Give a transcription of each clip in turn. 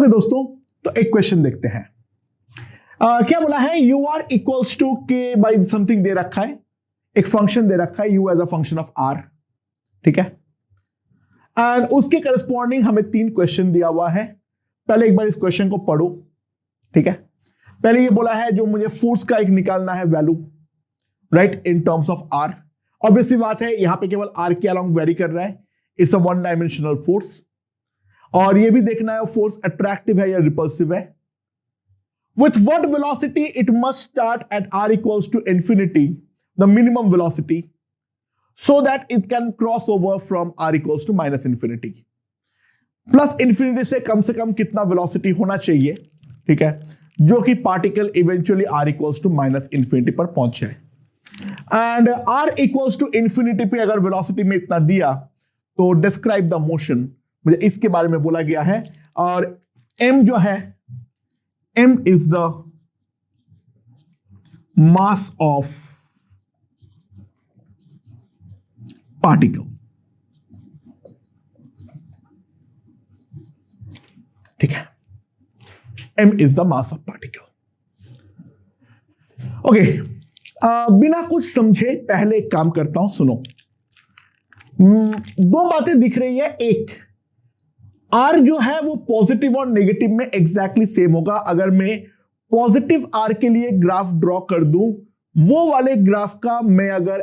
दोस्तों, तो एक क्वेश्चन देखते हैं। क्या बोला है, U R equals to K by something दे रखा है, एक फंक्शन दे रखा है U as a function of R, ठीक है। एंड उसके करस्पॉन्डिंग हमें 3 क्वेश्चन दिया हुआ है। पहले एक बार इस क्वेश्चन को पढ़ो, ठीक है। पहले ये बोला है जो मुझे फोर्स का एक निकालना है value, right, in terms of R. Obviously बात है यहां पे केवल आर के अलोंग वेरी कर रहा है, it's a one dimensional force. और ये भी देखना है फोर्स अट्रैक्टिव है या रिपल्सिव है। With what velocity it must start at r equals to infinity, the minimum velocity, so that it can cross over from r equals to minus infinity. Plus infinity से कम कितना velocity होना चाहिए, ठीक है, जो कि particle eventually r equals to minus infinity पर पहुंच जाए। And r equals to infinity पे अगर वेलोसिटी में इतना दिया तो डिस्क्राइब द मोशन, मुझे इसके बारे में बोला गया है। और m जो है, m is the mass of particle, ठीक है, m is the mass of particle। Okay, बिना कुछ समझे पहले एक काम करता हूं, सुनो। 2 बातें दिख रही है। एक, आर जो है वो पॉजिटिव और नेगेटिव में एग्जैक्टली सेम होगा। अगर मैं पॉजिटिव आर के लिए ग्राफ ड्रॉ कर दूं, वो वाले ग्राफ का मैं अगर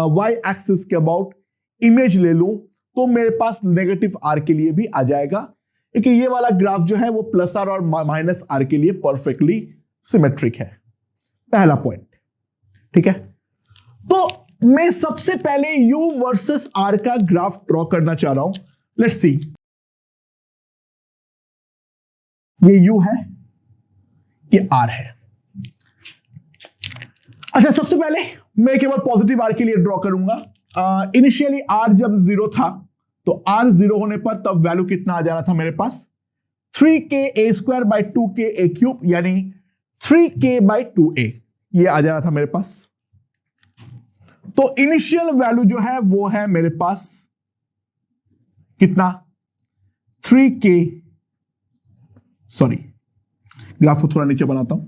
वाई एक्सिस के अबाउट इमेज ले लूं तो मेरे पास नेगेटिव आर के लिए भी आ जाएगा, क्योंकि ये वाला ग्राफ जो है वो प्लस आर और माइनस आर के लिए परफेक्टली सिमेट्रिक है। पहला पॉइंट, ठीक है। तो मैं सबसे पहले यू वर्सेस आर का ग्राफ ड्रॉ करना चाह रहा हूं। लेट्स सी, ये u है, ये r है। अच्छा, सबसे पहले मैं केवल पॉजिटिव r के लिए ड्रॉ करूंगा। इनिशियली r जब 0 था तो r 0 होने पर तब वैल्यू कितना आ जाना था मेरे पास, 3ka² बाई 2ka³, यानी 3k/2a ये आ जाना था मेरे पास। तो इनिशियल वैल्यू जो है वो है मेरे पास कितना, 3k, सॉरी ग्राफ को थोड़ा नीचे बनाता हूं,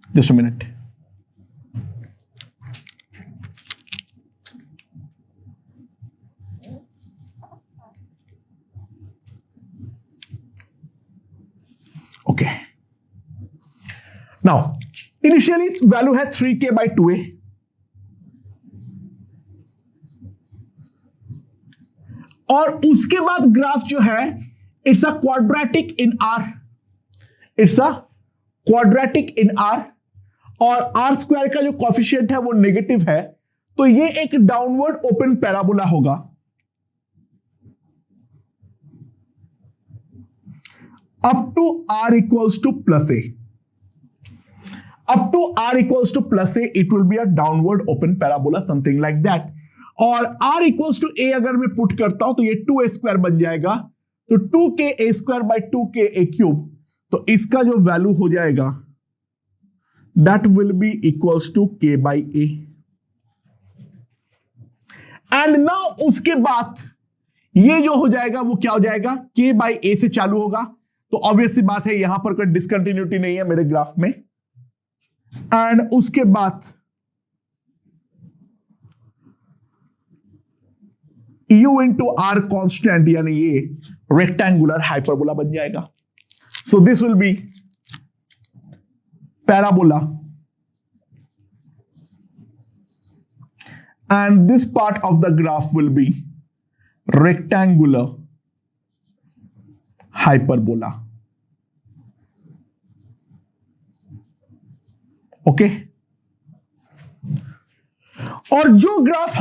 just a minute. Okay, now initially value है 3k/2a, और उसके बाद ग्राफ जो है it's a quadratic in are, it's a quadratic in are, और आर स्क्वायर का जो कॉफिशिएंट है वो नेगेटिव है, तो ये एक डाउनवर्ड ओपन पैराबोला होगा। Up to R equals to plus A, up to R equals to plus A it will be a downward open parabola, something like that. और आर इक्वल्स टू ए अगर मैं put करता हूं तो ये 2a² बन जाएगा, तो 2ka² बाई 2ka³, तो इसका जो वैल्यू हो जाएगा that will be equals to k/a। And now उसके बाद ये जो हो जाएगा वो क्या हो जाएगा, k/a से चालू होगा। तो ऑब्वियसली बात है यहां पर कोई डिसकंटिन्यूटी नहीं है मेरे ग्राफ में। एंड उसके बाद u इंटू आर कॉन्स्टेंट, यानी ये रेक्टेंगुलर हाइपरबोला बन जाएगा। So this will be parabola and this part of the graph will be rectangular hyperbola. Okay, और जो ग्राफ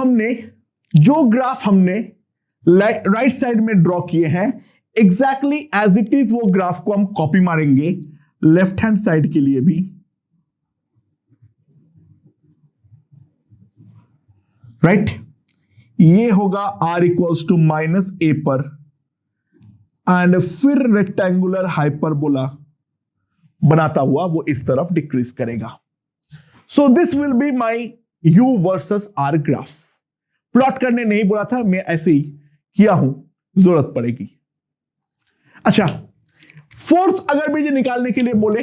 हमने राइट साइड में ड्रॉ किए हैं, एग्जैक्टली एज इट इज वो ग्राफ को हम कॉपी मारेंगे लेफ्ट हैंड साइड के लिए भी। राइट, ये होगा r इक्वल्स टू -a पर, एंड फिर रेक्टेंगुलर हाइपरबोला बनाता हुआ वो इस तरफ डिक्रीज करेगा। So this will be my u versus r graph. Plot करने नहीं बोला था, मैं ऐसे ही किया हूं, जरूरत पड़ेगी। अच्छा, फोर्स अगर मुझे निकालने के लिए बोले,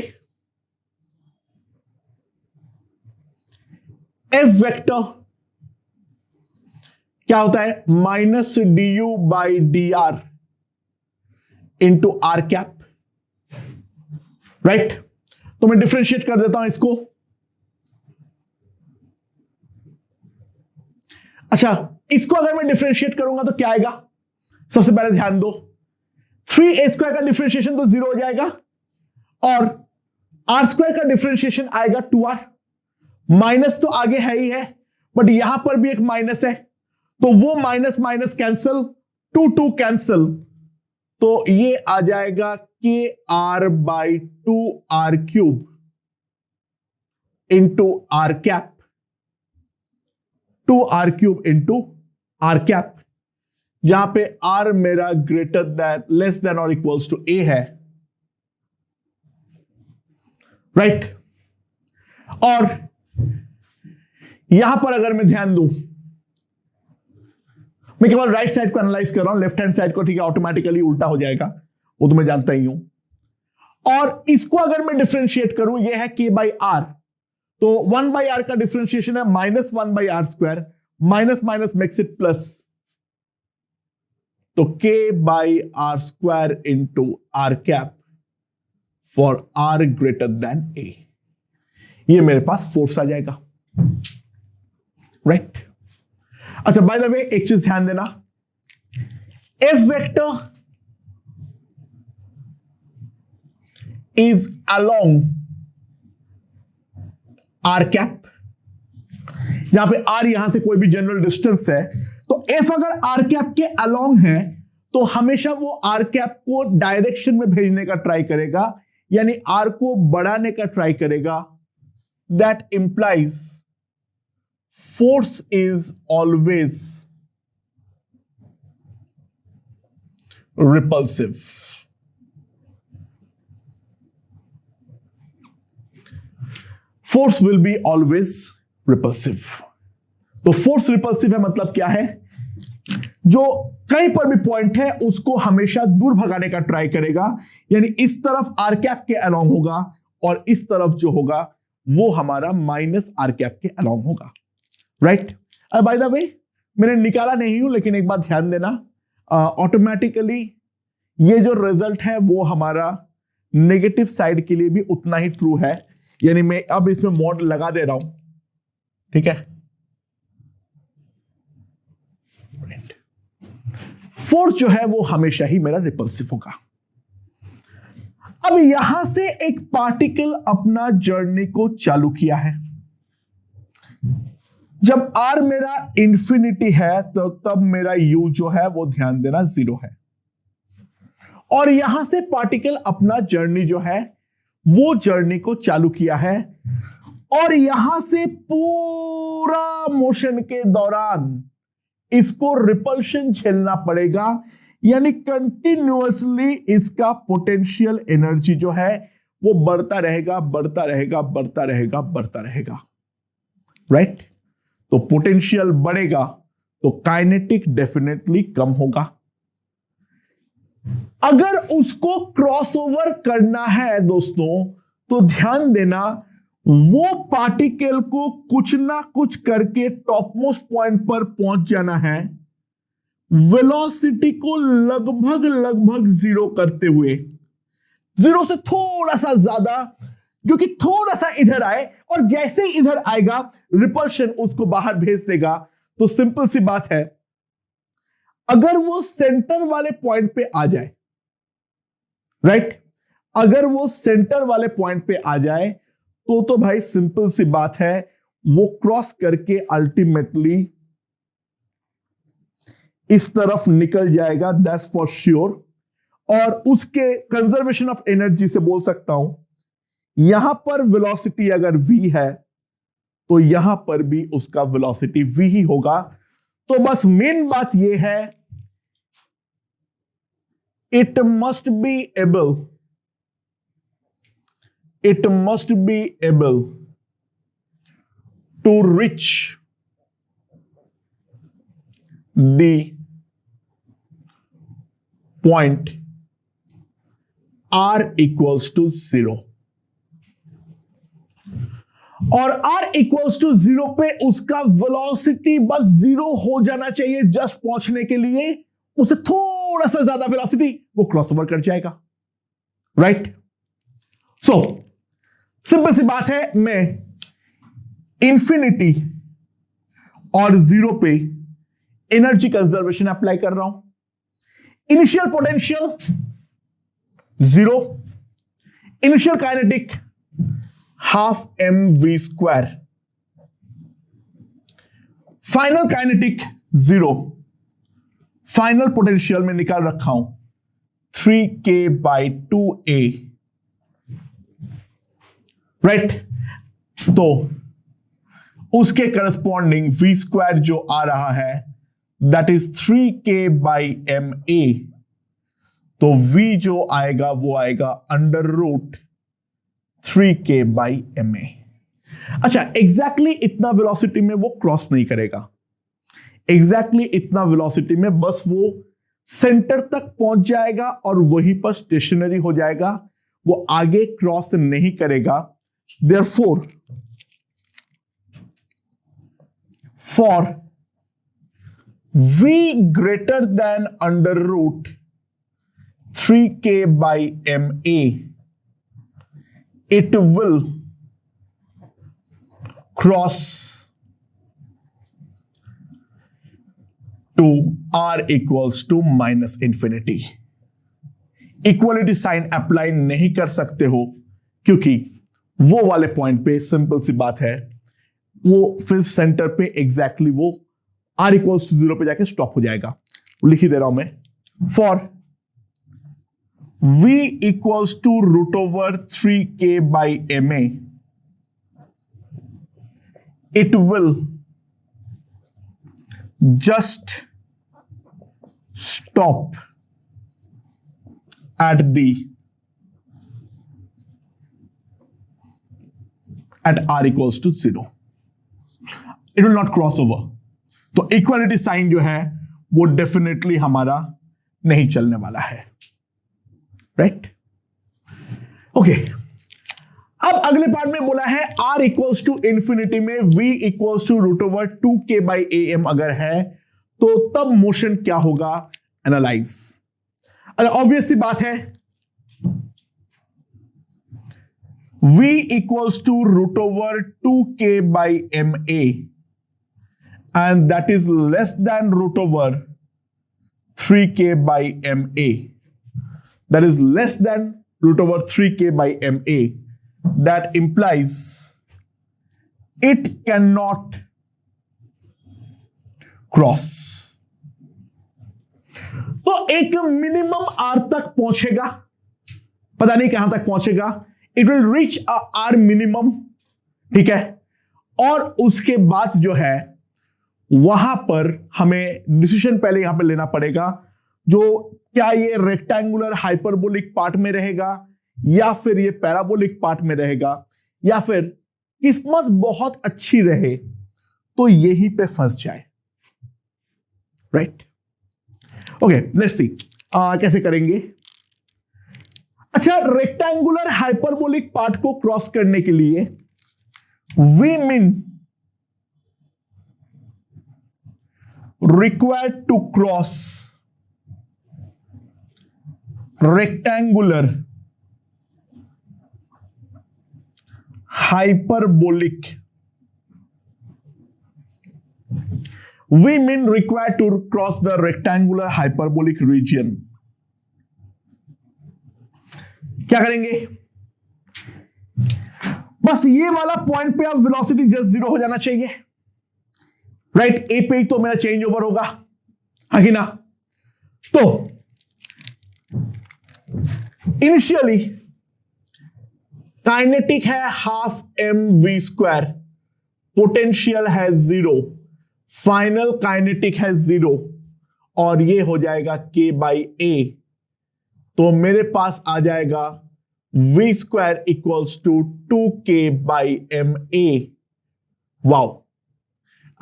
एफ वेक्टर क्या होता है, minus D U by D R into R cap, right. तो मैं डिफरेंशिएट कर देता हूं इसको। अच्छा, इसको अगर मैं डिफरेंशिएट करूंगा तो क्या आएगा, सबसे पहले ध्यान दो, 3a² का डिफरेंशिएशन तो 0 हो जाएगा और r² का डिफरेंशिएशन आएगा 2r। माइनस तो आगे है ही है, बट यहां पर भी एक माइनस है, तो वो माइनस माइनस कैंसल, 2 कैंसल, तो ये आ जाएगा K R by 2r³ into R cap, 2r³ into R cap, जहां पे r मेरा ग्रेटर देन, लेस देन और इक्वल्स टू a है, राइट। और यहां पर अगर मैं ध्यान दूं, मैं केवल राइट साइड को एनालाइज कर रहा हूं, लेफ्ट हैंड साइड को ठीक है ऑटोमेटिकली उल्टा हो जाएगा, वो तो मैं जानता ही हूं। और इसको अगर मैं डिफरेंशिएट करूं, यह है k बाई आर, तो 1 बाई आर का डिफरेंशिएशन है -1 by R square, minus minus makes it plus, तो k by R square into R cap for R greater than a, ये मेरे पास फोर्स आ जाएगा, राइट। अच्छा, बाय द वे एक चीज ध्यान देना, F vector is along are cap, यहां पे आर यहां से कोई भी जनरल डिस्टेंस है, तो एफ अगर आर कैप के अलोंग है तो हमेशा वो आर कैप को डायरेक्शन में भेजने का ट्राई करेगा, यानी आर को बढ़ाने का ट्राई करेगा। That implies force is always repulsive. Force will be always repulsive. तो फोर्स रिपल्सिव है, मतलब क्या है, जो कहीं पर भी पॉइंट है उसको हमेशा दूर भगाने का ट्राई करेगा, यानी इस तरफ आर कैप के अलोंग होगा और इस तरफ जो होगा वो हमारा माइनस आर कैप के अलोंग होगा, राइट। अब बाय द वे मैंने निकाला नहीं हूं, लेकिन एक बात ध्यान देना, ऑटोमेटिकली ये जो रिजल्ट है वो हमारा नेगेटिव साइड के लिए भी उतना ही ट्रू है, यानी मैं अब इसमें मॉड लगा दे रहा हूं, ठीक है। फोर्स जो है वो हमेशा ही मेरा रिपल्सिव होगा। अब यहां से एक पार्टिकल अपना जर्नी को चालू किया है, जब r मेरा इंफिनिटी है तो तब मेरा u जो है वो ध्यान देना 0 है, और यहां से पार्टिकल अपना जर्नी जो है वो जर्नी को चालू किया है, और यहां से पूरा मोशन के दौरान इसको रिपल्शन झेलना पड़ेगा, यानी कंटिन्यूअसली इसका पोटेंशियल एनर्जी जो है वो बढ़ता रहेगा, बढ़ता रहेगा, बढ़ता रहेगा, बढ़ता रहेगा, राइट। तो पोटेंशियल बढ़ेगा तो काइनेटिक डेफिनेटली कम होगा। अगर उसको क्रॉसओवर करना है दोस्तों, तो ध्यान देना वो पार्टिकल को कुछ ना कुछ करके टॉप मोस्ट पॉइंट पर पहुंच जाना है, वेलोसिटी को लगभग लगभग 0 करते हुए, 0 से थोड़ा सा ज्यादा, जो कि थोड़ा सा इधर आए, और जैसे ही इधर आएगा रिपल्शन उसको बाहर भेज देगा। तो सिंपल सी बात है, अगर वो सेंटर वाले पॉइंट पे आ जाए, राइट, अगर वो सेंटर वाले पॉइंट पे आ जाए तो भाई सिंपल सी बात है, वो क्रॉस करके अल्टीमेटली इस तरफ निकल जाएगा, दैट्स फॉर श्योर। और उसके कंजर्वेशन ऑफ एनर्जी से बोल सकता हूं, यहां पर वेलोसिटी अगर v है तो यहां पर भी उसका वेलोसिटी v ही होगा। तो बस मेन बात यह है, it must be able to reach the point r equals to 0, और r इक्वल्स टू 0 पे उसका वेलोसिटी बस 0 हो जाना चाहिए जस्ट पहुंचने के लिए, उसे थोड़ा सा ज्यादा वेलोसिटी वो क्रॉसओवर कर जाएगा, राइट। सो सिंपल सी बात है, मैं इंफिनिटी और 0 पे एनर्जी कंजर्वेशन अप्लाई कर रहा हूं। Initial potential 0, initial kinetic half mv², final kinetic 0, final potential में निकाल रखा हूं 3k/2a, राइट। तो उसके करस्पॉन्डिंग v² जो आ रहा है दैट इज 3k/ma, तो v जो आएगा वो आएगा √3k/ma। अच्छा, एग्जैक्टली इतना वेलोसिटी में वो क्रॉस नहीं करेगा, एग्जैक्टली इतना वेलोसिटी में बस वो सेंटर तक पहुंच जाएगा और वहीं पर स्टेशनरी हो जाएगा, वो आगे क्रॉस नहीं करेगा। Therefore for v greater than √3k/ma, it will cross to r equals to -infinity। Equality sign apply नहीं कर सकते हो क्योंकि वो वाले पॉइंट पे सिंपल सी बात है, वो फिर सेंटर पे एग्जैक्टली वो r इक्वल्स टू 0 पे जाके स्टॉप हो जाएगा। लिख ही दे रहा हूं मैं, for v equals to √3k/ma, it will just stop at r equals to 0. It will not cross over. तो इक्वालिटी साइन जो है वो डेफिनेटली हमारा नहीं चलने वाला है, राइट। ओके, अब अगले पार्ट में बोला है r इक्वल्स टू इंफिनिटी में v इक्वल्स टू √2k/am अगर है तो तब मोशन क्या होगा, एनालाइज। अगर ऑब्वियस सी बात है, v equals to √2k/ma and that is less than √3k/ma, that is less than √3k/ma, that implies it cannot cross। तो एक मिनिमम r तक पहुंचेगा, पता नहीं कहां तक पहुंचेगा, it will reach our minimum, ठीक है। और उसके बाद जो है वहां पर हमें डिसीजन पहले यहां पर लेना पड़ेगा, जो क्या ये रेक्टेंगुलर हाइपरबोलिक पार्ट में रहेगा या फिर ये पैराबोलिक पार्ट में रहेगा, या फिर किस्मत बहुत अच्छी रहे तो यहीं पे फंस जाए, राइट। ओके, लेट्स सी कैसे करेंगे। अच्छा, रेक्टेंगुलर हाइपरबोलिक पार्ट को क्रॉस करने के लिए we mean required to cross rectangular hyperbolic, we mean required to cross the rectangular hyperbolic region। क्या करेंगे, बस ये वाला पॉइंट पे अब वेलोसिटी जस्ट 0 हो जाना चाहिए, राइट। ए पे ही तो मेरा चेंज ओवर होगा, हाँ कि ना। तो इनिशियली काइनेटिक है हाफ mv², पोटेंशियल है 0, फाइनल काइनेटिक है 0 और ये हो जाएगा k/a। तो मेरे पास आ जाएगा v² equals to 2k/ma। Wow,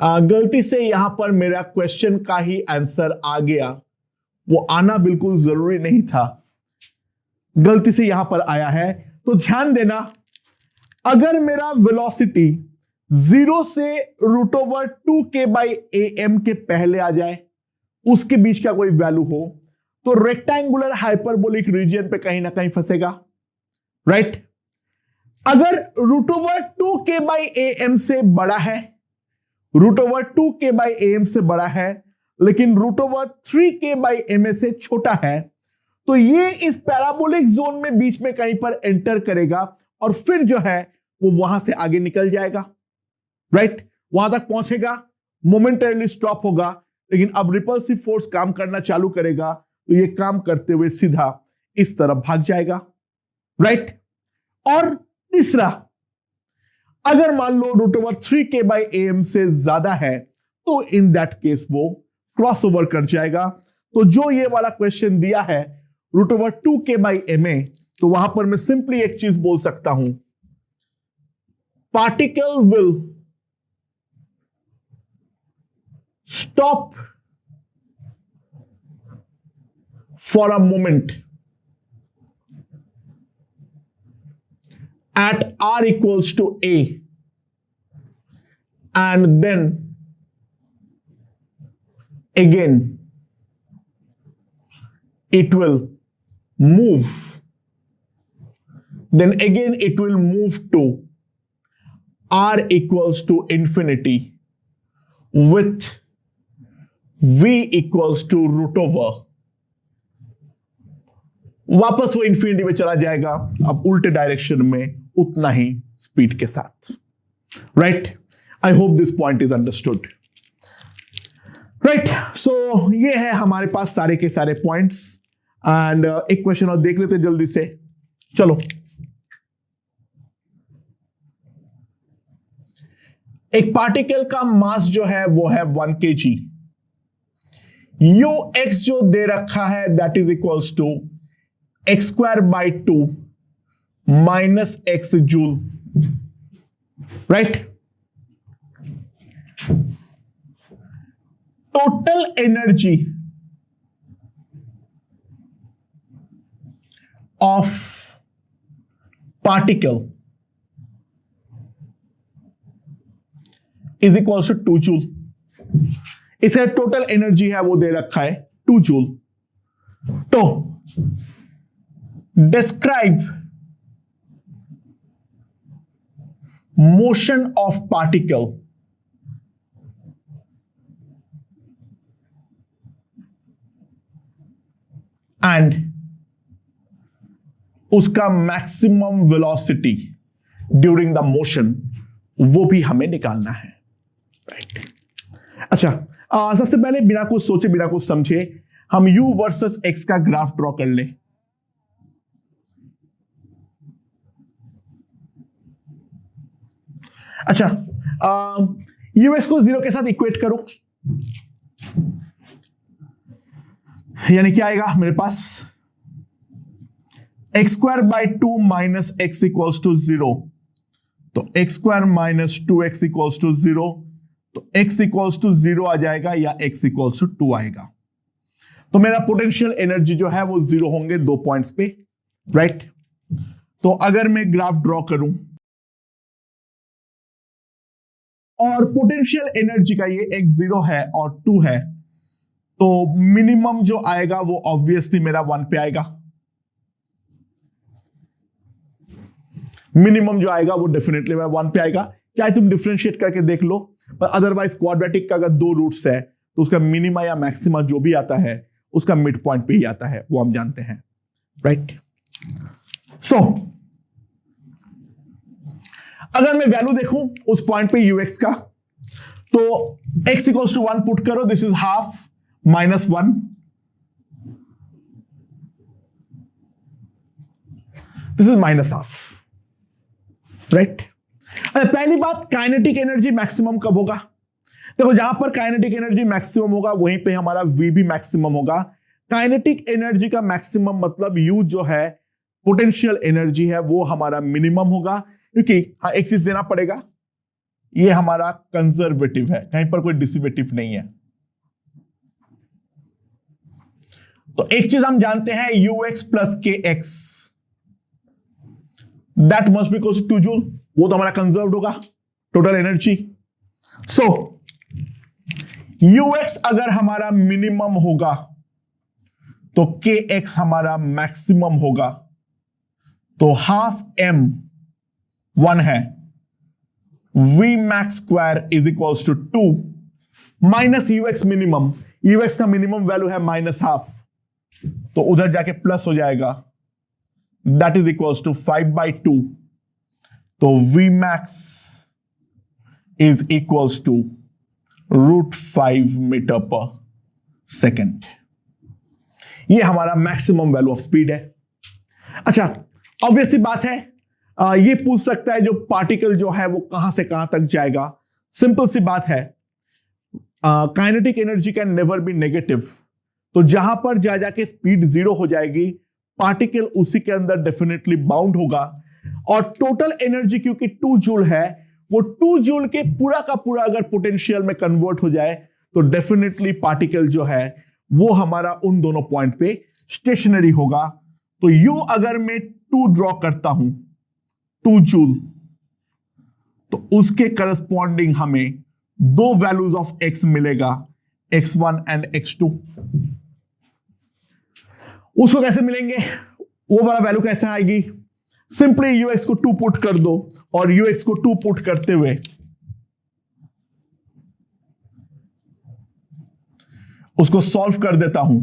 गलती से यहां पर मेरा क्वेश्चन का ही आंसर आ गया, वो आना बिल्कुल जरूरी नहीं था। गलती से यहां पर आया है। तो ध्यान देना, अगर मेरा वेलोसिटी 0 से √2k/am के पहले आ जाए, उसके बीच का कोई वैल्यू हो, तो रेक्टेंगुलर हाइपरबोलिक रीजन पे कहीं ना कहीं फंसेगा, राइट। अगर √2k/am से बड़ा है, √2k/am से बड़ा है, लेकिन √3k/ma से छोटा है, तो ये इस पैराबोलिक जोन में बीच में कहीं पर एंटर करेगा और फिर जो है वो वहां से आगे निकल जाएगा, राइट। वहां तक पहुंचेगा, मोमेंटरीली स्टॉप होगा, लेकिन अब रिपल्सिव फोर्स काम करना चालू करेगा, तो ये काम करते हुए सीधा इस तरफ भाग जाएगा, राइट। और तीसरा, अगर मान लो √3k/am से ज्यादा है, तो इन दैट केस वो क्रॉस ओवर कर जाएगा। तो जो ये वाला क्वेश्चन दिया है √2k/ma, तो वहां पर मैं सिंपली एक चीज बोल सकता हूं, particle will stop for a moment at r equals to a, and then again it will move, then again it will move to r equals to infinity with v equals to √, वापस वो infinity में चला जाएगा, अब उल्टे direction में उतना ही speed के साथ, right. I hope this point is understood, right. So ये है हमारे पास सारे के सारे पॉइंट्स, एंड एक क्वेश्चन और देख लेते जल्दी से, चलो। एक पार्टिकल का मास जो है वो है 1 kg, ux जो दे रखा है that is equals to x²/2 minus x joule, right. Total energy of particle is equals to 2 joule. इसे टोटल एनर्जी है वो दे रखा है 2 जूल। तो describe motion of particle and उसका maximum velocity during the motion, वो भी हमें निकालना है, राइट। अच्छा, सबसे पहले बिना कुछ सोचे बिना कुछ समझे हम u वर्सेस x का ग्राफ ड्रॉ कर ले। अच्छा, यूएस को 0 के साथ इक्वेट करो, यानी क्या आएगा मेरे पास, x² minus x equals to 0, तो x² minus 2x equals to 0, तो x इक्वल्स टू 0 आ जाएगा या x इक्वल्स टू 2 आएगा। तो मेरा पोटेंशियल एनर्जी जो है वो 0 होंगे 2 पॉइंट्स पे, राइट। तो अगर मैं ग्राफ ड्रॉ करूं और पोटेंशियल एनर्जी का ये x0 है और 2 है, तो मिनिमम जो आएगा वो ऑब्वियसली मेरा 1 पे आएगा, मिनिमम जो आएगा वो डेफिनेटली मेरा 1 पे आएगा, चाहे तुम डिफरेंशिएट करके देख लो। पर अदरवाइज क्वाड्रेटिक का अगर 2 रूट्स है तो उसका मिनिमा या मैक्सिमा जो भी आता है उसका मिड पॉइंट पे ही आता है, वो हम जानते हैं, राइट। सो अगर मैं वैल्यू देखूं उस पॉइंट पे ux का, तो x इक्वल्स टू 1 पुट करो, this is half minus 1, this is minus half, right. पहली बात, काइनेटिक एनर्जी मैक्सिमम कब होगा? देखो, जहां पर काइनेटिक एनर्जी मैक्सिमम होगा वहीं पे हमारा v भी मैक्सिमम होगा। काइनेटिक एनर्जी का मैक्सिमम मतलब u जो है पोटेंशियल एनर्जी है वो हमारा मिनिमम होगा, क्योंकि हाँ एक चीज देना पड़ेगा, ये हमारा कंजर्वेटिव है, कहीं पर कोई डिसिवेटिव नहीं है। तो एक चीज हम जानते हैं ux plus kx that must be equals to 2 joule, वो तो हमारा कंजर्व्ड होगा टोटल एनर्जी। सो यूएक्स अगर हमारा मिनिमम होगा तो के एक्स हमारा मैक्सिमम होगा, तो हाफ एम 1 है, V max square is equals to 2 minus UX minimum, UX का मिनिमम वैल्यू है माइनस हाफ, तो उधर जाके प्लस हो जाएगा, दैट इज इक्वल्स टू 5/2, तो V max is equals to √5 metre पर सेकेंड। ये हमारा मैक्सिमम वैल्यू ऑफ स्पीड है। अच्छा, ऑब्वियसली बात है, ये पूछ सकता है जो पार्टिकल जो है वो कहां से कहां तक जाएगा। सिंपल सी बात है, kinetic energy can never be negative, तो जहां पर जा जाके स्पीड 0 हो जाएगी, पार्टिकल उसी के अंदर डेफिनेटली बाउंड होगा, और टोटल एनर्जी क्योंकि 2 जूल है, वो 2 जूल के पूरा का पूरा अगर पोटेंशियल में कन्वर्ट हो जाए तो डेफिनेटली पार्टिकल जो है वो हमारा उन दोनों पॉइंट पे स्टेशनरी होगा। तो यू अगर मैं 2 ड्रॉ करता हूं 2 जूल, तो उसके करस्पॉन्डिंग हमें 2 वैल्यूज ऑफ एक्स मिलेगा, x1 एंड x2। उसको कैसे मिलेंगे, वो वाला वैल्यू कैसे आएगी, सिंपली यूएक्स को 2 पुट कर दो, और यूएक्स को 2 पुट करते हुए उसको सॉल्व कर देता हूं,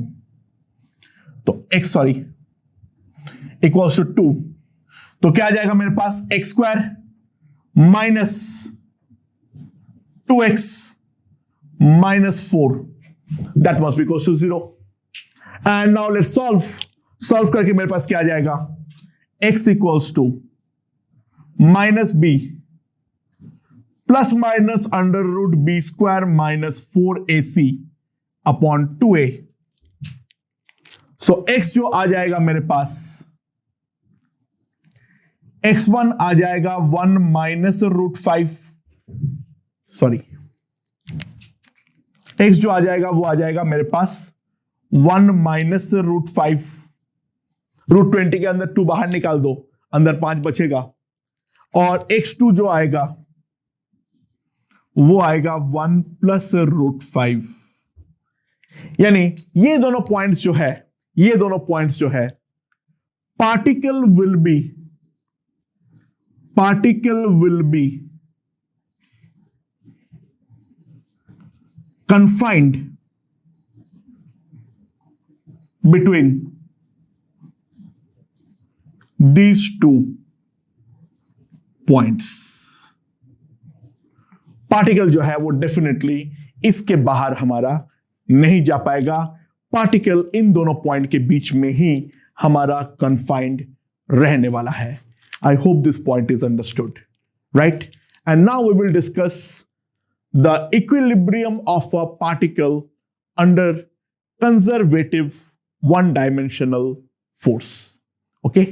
तो इक्वल्स टू 2, तो क्या आ जाएगा मेरे पास, x square minus 2x minus 4, that must be equals to 0। And now let's solve करके मेरे पास क्या आ जाएगा, x equals to minus b plus minus √b square minus 4ac upon 2a। So x जो आ जाएगा मेरे पास, x1 आ जाएगा 1 माइनस √5, सॉरी x जो आ जाएगा वो आ जाएगा मेरे पास 1 माइनस √5, √20 के अंदर 2 बाहर निकाल दो, अंदर 5 बचेगा, और x2 जो आएगा वो आएगा 1 प्लस √5। यानी ये दोनों पॉइंट्स जो है particle will be confined between these 2 points। Particle जो है वो डेफिनेटली इसके बाहर हमारा नहीं जा पाएगा, पार्टिकल इन दोनों पॉइंट के बीच में ही हमारा कन्फाइंड रहने वाला है। I hope this point is understood, right? And now we will discuss the equilibrium of a particle under conservative one-dimensional force. Okay?